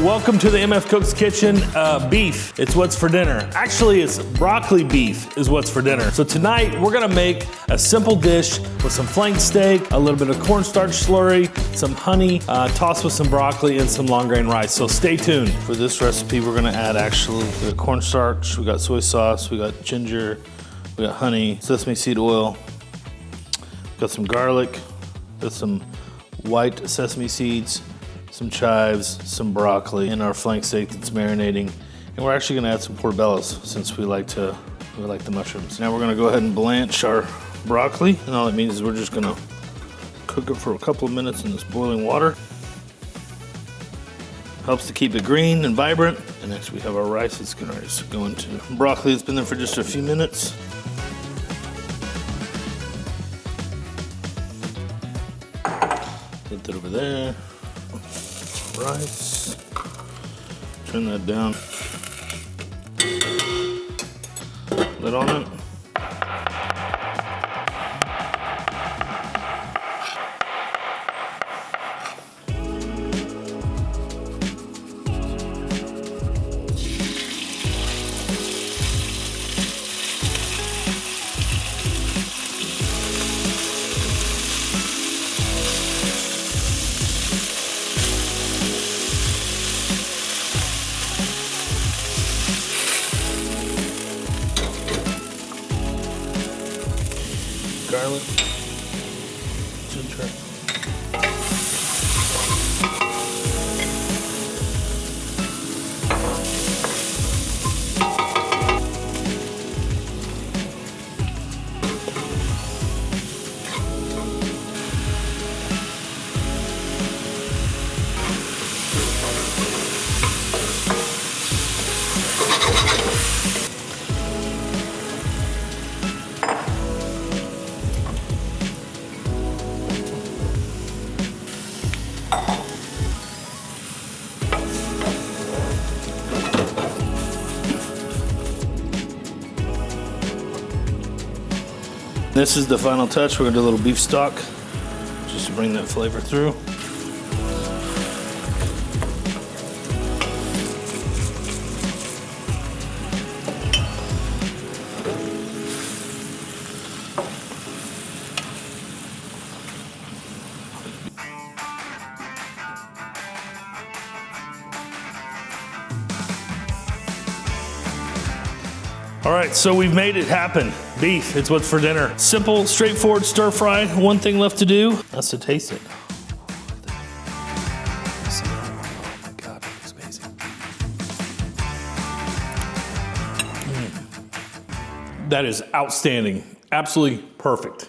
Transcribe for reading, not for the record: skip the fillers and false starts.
welcome to the MF Cook's Kitchen. Beef, it's what's for dinner. Actually, it's broccoli beef is what's for dinner. So tonight, we're gonna make a simple dish with some flank steak, a little bit of cornstarch slurry, some honey, tossed with some broccoli and some long grain rice. So stay tuned. For this recipe, we're gonna add actually the cornstarch, we got soy sauce, we got ginger, we got honey, sesame seed oil, got some garlic, got some white sesame seeds, some chives, some broccoli, and our flank steak that's marinating. And we're actually gonna add some portobellos since we like the mushrooms. Now we're gonna go ahead and blanch our broccoli, and all that means is we're just gonna cook it for a couple of minutes in this boiling water. Helps to keep it green and vibrant. And next we have our rice that's gonna go into broccoli that's been there for just a few minutes. Put that over there. Rice. Turn that down. Lid on it. Garlic, ginger. This is the final touch. We're gonna do a little beef stock just to bring that flavor through. All right, so we've made it happen. Beef, it's what's for dinner. Simple, straightforward stir fry. One thing left to do, that's to taste it. Oh my God, it's amazing. That is outstanding, absolutely perfect.